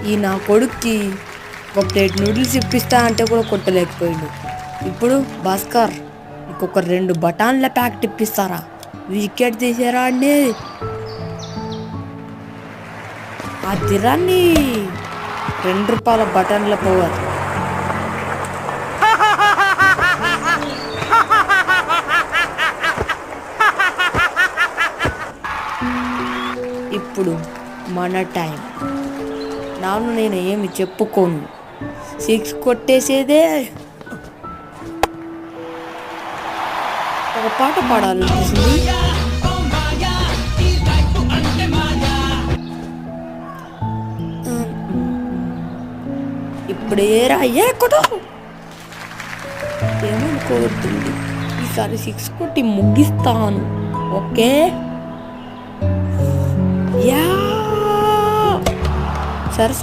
ఈ నా కొడుక్కి ఒక ప్లేట్ నూడిల్స్ ఇప్పిస్తా అంటే కూడా కొట్టలేకపోయిండు. ఇప్పుడు భాస్కర్ ఇంకొక 2 బఠాన్ల ప్యాకెట్ ఇప్పిస్తారా? వికెట్ తీసారా అండి? ఆ తిరాన్ని 2 రూపాయల బటన్ల పవర్. ఇప్పుడు మన టైం. నేను ఏమి చెప్పుకోను, 6 కొట్టేసేదే. ఒక పాట పాడాలనిపిస్తుంది. ఇప్పుడు ఏ కొట్టు ఏమనుకోవద్దండి, ఈసారి 6 కొట్టి ముగిస్తాను. ఓకే యా సరే.